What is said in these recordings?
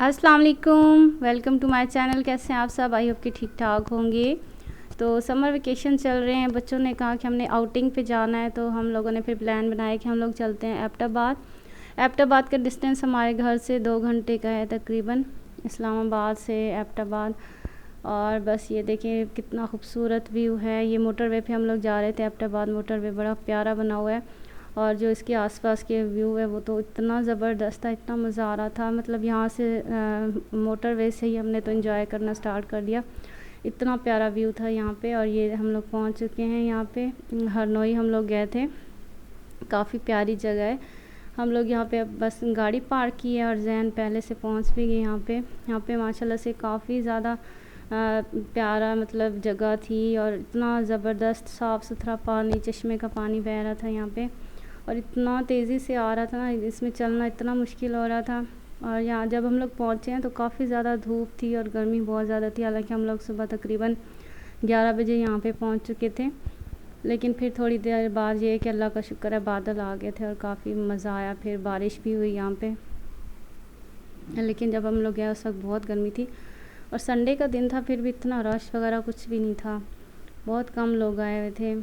अस्सलाम वालेकुम, welcome to my channel. कैसे हैं आप सब? आई होप कि ठीक ठाक होंगे। तो समर वेकेशन चल रहे हैं, बच्चों ने कहा कि हमने आउटिंग पे जाना है, तो हम लोगों ने फिर प्लान बनाया कि हम लोग चलते हैं एबटाबाद। एबटाबाद का डिस्टेंस हमारे घर से 2 घंटे का है तकरीबन, इस्लामाबाद से एबटाबाद। और बस ये देखिए कितना खूबसूरत व्यू है। ये मोटरवे पे हम लोग जा रहे थे। एबटाबाद मोटरवे बड़ा प्यारा बना हुआ है और जो इसके आसपास के व्यू है वो तो इतना ज़बरदस्त था, इतना मज़ा आ रहा था। मतलब यहाँ से मोटरवे से ही हमने तो एंजॉय करना स्टार्ट कर दिया। इतना प्यारा व्यू था यहाँ पे। और ये हम लोग पहुँच चुके हैं यहाँ पे। हरनोई हम लोग गए थे, काफ़ी प्यारी जगह है। हम लोग यहाँ पे अब बस गाड़ी पार्क की है और जैन पहले से पहुँच भी गए यहाँ पे। यहाँ पे माशाल्लाह से काफ़ी ज़्यादा प्यारा मतलब जगह थी और इतना ज़बरदस्त साफ़ सुथरा पानी, चश्मे का पानी बह रहा था यहाँ पे। और इतना तेज़ी से आ रहा था ना, इसमें चलना इतना मुश्किल हो रहा था। और यहाँ जब हम लोग पहुँचे हैं तो काफ़ी ज़्यादा धूप थी और गर्मी बहुत ज़्यादा थी। हालांकि हम लोग सुबह तकरीबन 11 बजे यहाँ पे पहुँच चुके थे, लेकिन फिर थोड़ी देर बाद ये कि अल्लाह का शुक्र है बादल आ गए थे और काफ़ी मज़ा आया। फिर बारिश भी हुई यहाँ पे, लेकिन जब हम लोग गए उस वक्त बहुत गर्मी थी और संडे का दिन था, फिर भी इतना रश वगैरह कुछ भी नहीं था, बहुत कम लोग आए हुए थे।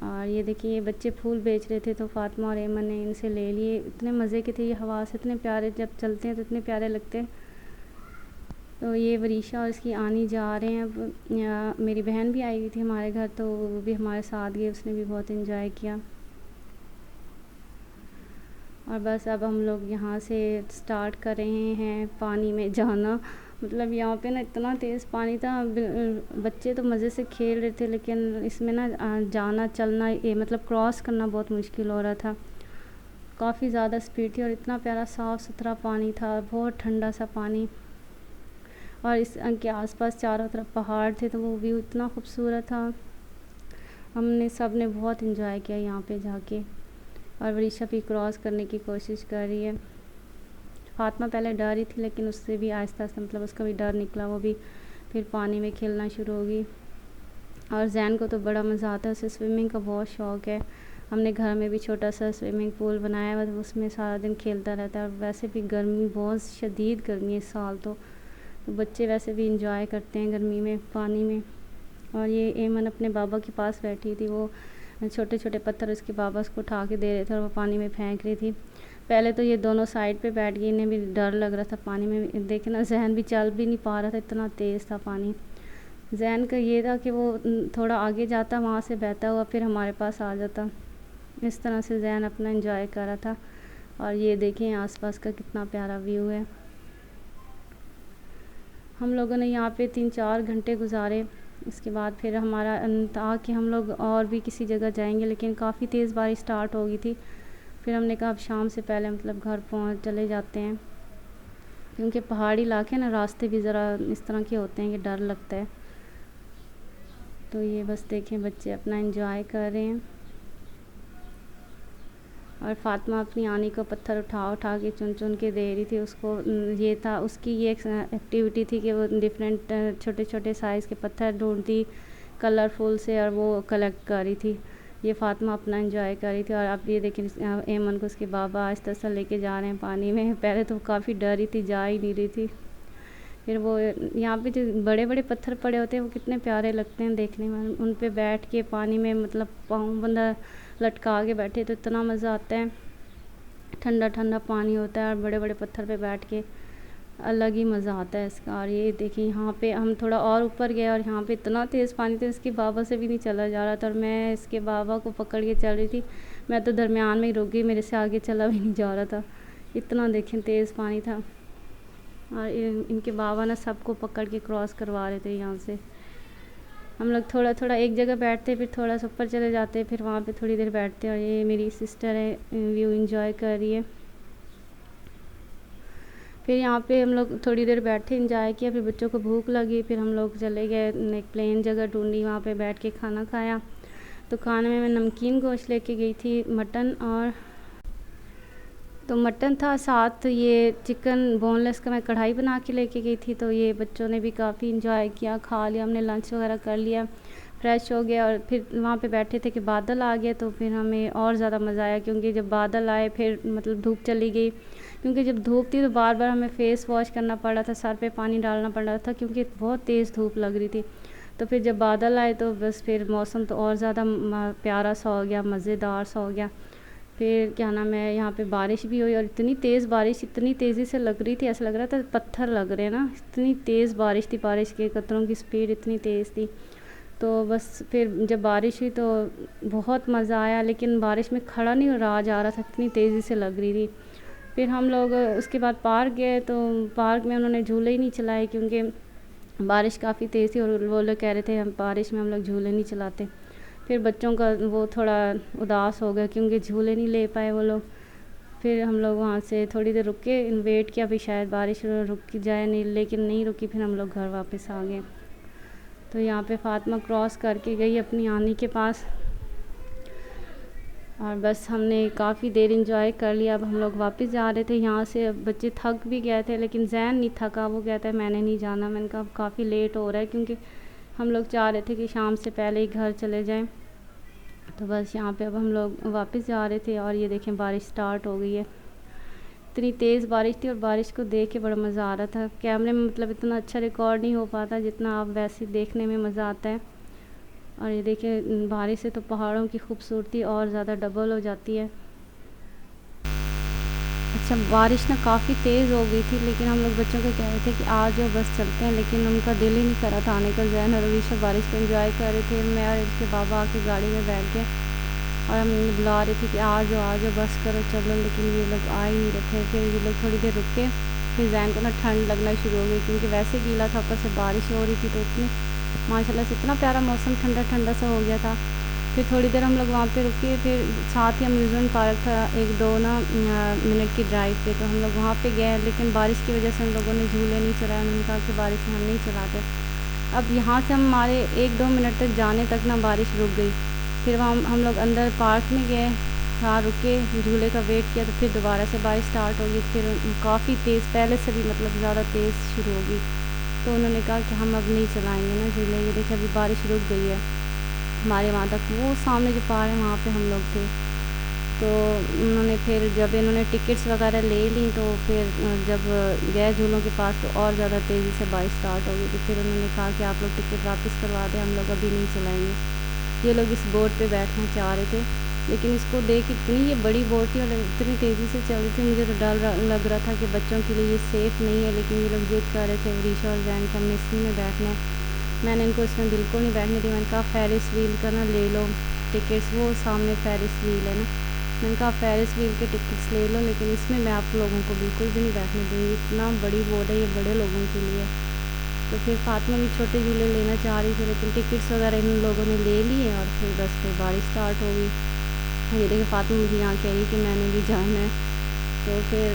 और ये देखिए ये बच्चे फूल बेच रहे थे, तो फातिमा और एमन ने इनसे ले लिए। इतने मज़े के थे, ये हवा से इतने प्यारे, जब चलते हैं तो इतने प्यारे लगते हैं। तो ये वरीशा और इसकी आनी जा रहे हैं अब। मेरी बहन भी आई हुई थी हमारे घर, तो वो भी हमारे साथ गई, उसने भी बहुत इन्जॉय किया। और बस अब हम लोग यहाँ से स्टार्ट कर रहे हैं पानी में जाना। मतलब यहाँ पे ना इतना तेज़ पानी था, बच्चे तो मज़े से खेल रहे थे, लेकिन इसमें ना जाना चलना ये मतलब क्रॉस करना बहुत मुश्किल हो रहा था। काफ़ी ज़्यादा स्पीड थी और इतना प्यारा साफ़ सुथरा पानी था, बहुत ठंडा सा पानी। और इस के आसपास चारों तरफ पहाड़ थे, तो वो व्यू इतना खूबसूरत था। हमने सब ने बहुत इन्जॉय किया यहाँ पे जाके। और वरीशा भी क्रॉस करने की कोशिश कर रही है। फातिमा पहले डर रही थी, लेकिन उससे भी आहिस्ता आहिस्ता मतलब उसका भी डर निकला, वो भी फिर पानी में खेलना शुरू होगी। और जैन को तो बड़ा मज़ा आता है, उसे स्विमिंग का बहुत शौक़ है। हमने घर में भी छोटा सा स्विमिंग पूल बनाया हुआ, उसमें सारा दिन खेलता रहता है। और वैसे भी गर्मी बहुत शदीद गर्मी है इस साल, तो बच्चे वैसे भी इंजॉय करते हैं गर्मी में पानी में। और ये एमन अपने बाबा के पास बैठी थी, वो छोटे छोटे पत्थर उसके बाबा उसको उठा के दे रहे थे और वो पानी में फेंक रही थी। पहले तो ये दोनों साइड पे बैठ गई, इन्हें भी डर लग रहा था पानी में। देखे ना, जहन भी चल भी नहीं पा रहा था, इतना तेज़ था पानी। जहन का ये था कि वो थोड़ा आगे जाता, वहाँ से बहता हुआ फिर हमारे पास आ जाता। इस तरह से जहन अपना एंजॉय कर रहा था। और ये देखें आसपास का कितना प्यारा व्यू है। हम लोगों ने यहाँ पे 3-4 घंटे गुजारे। इसके बाद फिर हमारा था कि हम लोग और भी किसी जगह जाएंगे, लेकिन काफ़ी तेज़ बारिश स्टार्ट हो गई थी। फिर हमने कहा अब शाम से पहले मतलब घर पहुँच चले जाते हैं, क्योंकि पहाड़ी इलाके ना रास्ते भी ज़रा इस तरह के होते हैं कि डर लगता है। तो ये बस देखें बच्चे अपना एंजॉय कर रहे हैं। और फातिमा अपनी आनी को पत्थर उठा उठा के चुन चुन के दे रही थी उसको। ये था उसकी ये एक्टिविटी थी कि वो डिफरेंट छोटे छोटे साइज़ के पत्थर ढूंढती कलरफुल से और वो कलेक्ट कर रही थी। ये फातिमा अपना एंजॉय कर रही थी। और अब ये देखिए एमन को उसके बाबा आहिस्ता आहिस्ता लेके जा रहे हैं पानी में। पहले तो काफ़ी डरी थी, जा ही नहीं रही थी। फिर वो यहाँ पे जो बड़े बड़े पत्थर पड़े होते हैं वो कितने प्यारे लगते हैं देखने में। उन पे बैठ के पानी में मतलब पाँव बंदा लटका के बैठे तो इतना मज़ा आता है। ठंडा ठंडा पानी होता है और बड़े बड़े पत्थर पे बैठ के अलग ही मज़ा आता है इसका। और ये देखिए यहाँ पे हम थोड़ा और ऊपर गए और यहाँ पे इतना तेज़ पानी था, इसके बाबा से भी नहीं चला जा रहा था। और मैं इसके बाबा को पकड़ के चल रही थी, मैं तो दरमियान में ही रुक गई, मेरे से आगे चला भी नहीं जा रहा था, इतना देखें तेज़ पानी था। और इनके बाबा ना सबको पकड़ के क्रॉस करवा रहे थे यहाँ से। हम लोग थोड़ा थोड़ा एक जगह बैठते, फिर थोड़ा सा ऊपर चले जाते, फिर वहाँ पे थोड़ी देर बैठते। और ये मेरी सिस्टर है, व्यू एंजॉय कर रही है। फिर यहाँ पे हम लोग थोड़ी देर बैठे, एंजॉय किया। फिर बच्चों को भूख लगी, फिर हम लोग चले गए, एक प्लेन जगह ढूंढी, वहाँ पे बैठ के खाना खाया। तो खाने में मैं नमकीन गोश्त लेके गई थी, मटन। और तो मटन था, साथ ये चिकन बोनलेस का मैं कढ़ाई बना के लेके गई थी। तो ये बच्चों ने भी काफ़ी इंजॉय किया, खा लिया, हमने लंच वगैरह कर लिया, फ्रेश हो गया। और फिर वहाँ पे बैठे थे कि बादल आ गया, तो फिर हमें और ज़्यादा मज़ा आया, क्योंकि जब बादल आए फिर मतलब धूप चली गई, क्योंकि जब धूप थी तो बार बार हमें फ़ेस वॉश करना पड़ रहा था, सर पे पानी डालना पड़ रहा था क्योंकि बहुत तेज़ धूप लग रही थी। तो फिर जब बादल आए तो बस फिर मौसम तो और ज़्यादा प्यारा सा हो गया, मज़ेदार सा हो गया। फिर क्या नाम है, यहाँ पे बारिश भी हुई और इतनी तेज़ बारिश, इतनी तेज़ी से लग रही थी, ऐसा लग रहा था पत्थर लग रहे हैं ना, इतनी तेज़ बारिश थी, बारिश के कतरों की स्पीड इतनी तेज़ थी। तो बस फिर जब बारिश हुई तो बहुत मज़ा आया, लेकिन बारिश में खड़ा नहीं रहा जा रहा था, इतनी तेज़ी से लग रही थी। फिर हम लोग उसके बाद पार्क गए, तो पार्क में उन्होंने झूले ही नहीं चलाए क्योंकि बारिश काफ़ी तेज़ थी और वो लोग कह रहे थे हम बारिश में हम लोग झूले नहीं चलाते। फिर बच्चों का वो थोड़ा उदास हो गया क्योंकि झूले नहीं ले पाए वो लोग। फिर हम लोग वहाँ से थोड़ी देर रुके, वेट किया भी शायद बारिश रुक जाए, नहीं, लेकिन नहीं रुकी। फिर हम लोग घर वापस आ गए। तो यहाँ पे फ़ातिमा क्रॉस करके गई अपनी आनी के पास और बस हमने काफ़ी देर इंजॉय कर लिया। अब हम लोग वापस जा रहे थे यहाँ से। अब बच्चे थक भी गए थे, लेकिन जैन नहीं थका, वो कहता है मैंने नहीं जाना। मैंने कहा काफ़ी लेट हो रहा है क्योंकि हम लोग चाह रहे थे कि शाम से पहले ही घर चले जाएं। तो बस यहाँ पे अब हम लोग वापस जा रहे थे और ये देखें बारिश स्टार्ट हो गई है। इतनी तेज़ बारिश थी और बारिश को देख के बड़ा मज़ा आ रहा था। कैमरे में मतलब इतना अच्छा रिकॉर्ड नहीं हो पाता जितना आप वैसे देखने में मज़ा आता है। और ये देखिए बारिश से तो पहाड़ों की खूबसूरती और ज़्यादा डबल हो जाती है। अच्छा, बारिश ना काफ़ी तेज़ हो गई थी, लेकिन हम लोग बच्चों को कह रहे थे कि आ जाओ बस चलते हैं, लेकिन उनका दिल ही नहीं करा था आने का। जैन और अवीशा बारिश को एंजॉय कर रहे थे। मैं और इसके बाबा आके गाड़ी में बैठ गए और हम बुला रहे थे कि आ जाओ बस करो चलो, लेकिन ये लोग आ ही नहीं रहे थे। फिर ये लोग थोड़ी देर रुके। फिर जैन को ना ठंड लगना शुरू हो गई क्योंकि वैसे गीला था, ऊपर से बारिश हो रही थी, तो इतनी माशाल्लाह से इतना प्यारा मौसम ठंडा ठंडा सा हो गया था। फिर थोड़ी देर हम लोग वहाँ पे रुके। फिर साथ ही अम्यूज़मेंट पार्क था, 1-2 ना मिनट की ड्राइव पे, तो हम लोग वहाँ पे गए, लेकिन बारिश की वजह से हम लोगों ने झूले नहीं चलाए। उन्होंने कहा कि बारिश में हम नहीं चलाते। अब यहाँ से हमारे 1-2 मिनट तक जाने तक ना बारिश रुक गई। फिर वहाँ हम लोग अंदर पार्क में गए, वहाँ रुके, झूले का वेट किया, तो फिर दोबारा से बारिश स्टार्ट हो गई। फिर काफ़ी तेज़, पहले से भी मतलब ज़्यादा तेज़ शुरू हो गई। तो उन्होंने कहा कि हम अब नहीं चलाएंगे ना झूले। ये देखिए अभी बारिश रुक गई है हमारे वहाँ तक। वो सामने जो पहाड़ है वहाँ पे हम लोग थे। तो उन्होंने फिर जब इन्होंने टिकट्स वगैरह ले ली, तो फिर जब गए झूलों के पास तो और ज़्यादा तेज़ी से बारिश स्टार्ट हो गई। तो फिर उन्होंने कहा कि आप लोग टिकट वापस करवा दें, हम लोग अभी नहीं चलाएँगे। ये लोग इस बोट पे बैठना चाह रहे थे, लेकिन इसको देख इतनी ये बड़ी बोट थी और इतनी तेज़ी से चल रही थी, मुझे तो डर लग रहा था कि बच्चों के लिए ये सेफ़ नहीं है। लेकिन ये लोग जिद कर रहे थे, अवीशा और जैन, कि हमने इसी में बैठना है। मैंने इनको इसमें बिल्कुल नहीं बैठने दी। मैंने कहा फेरिस व्हील का ना ले लो टिकट्स, वो सामने फेरिस व्हील है ना, मैंने कहा फेरिस व्हील के टिकट्स ले लो, लेकिन इसमें मैं आप लोगों को बिल्कुल भी नहीं बैठने दूँगी। इतना बड़ी बोट है, ये बड़े लोगों के लिए। तो फिर फ़ातिमा भी छोटे झूले लेना चाह रही थी, लेकिन टिकट्स वगैरह इन लोगों ने ले लिए और फिर बस फिर बारिश स्टार्ट हो गई। ये देखिए फ़ातिमा मुझे यहाँ कह रही कि मैंने भी जाना है। तो फिर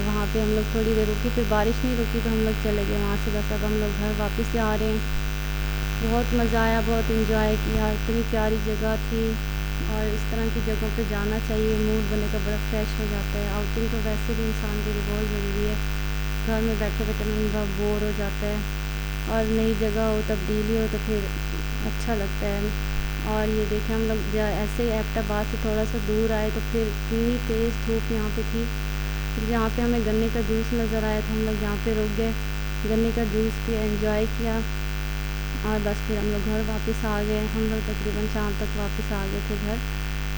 वहाँ पे हम लोग थोड़ी देर रुके, फिर बारिश नहीं रुकी तो हम लोग चले गए वहाँ से। बस अब हम लोग घर वापस जा रहे हैं। बहुत मज़ा आया, बहुत इन्जॉय किया, इतनी प्यारी जगह थी और इस तरह की जगहों पे जाना चाहिए, मूड बनेगा, बड़ा फ्रेश हो जाता है। आउटिंग तो वैसे भी इंसान के लिए बहुत ज़रूरी है। घर में बैठे बैठे मन बहुत बोर हो जाता है और नई जगह हो, तब्दीली हो, तो फिर अच्छा लगता है। और ये देखें हम लोग ऐसे ही एबटाबाद से थोड़ा सा दूर आए तो फिर इतनी तेज़ धूप यहाँ पे थी। फिर जहाँ पे हमें गन्ने का जूस नज़र आया था, हम लोग यहाँ पे रुक गए, गन्ने का जूस पिया, एंजॉय किया और बस फिर हम लोग घर वापस आ गए। हम लोग तकरीबन शाम तक वापस आ गए थे घर।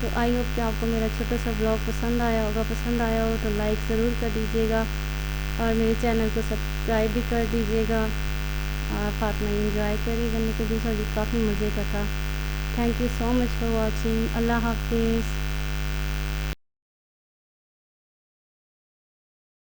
तो आई होप कि आपको मेरा छोटा सा ब्लॉग पसंद आया होगा। पसंद आया हो तो लाइक ज़रूर कर दीजिएगा और मेरे चैनल को सब्सक्राइब भी कर दीजिएगा। और फ़ातिमा एंजॉय करी गन्ने का जूस और काफ़ी मज़े का था। Thank you so much for watching. अल्लाह हाफिज़।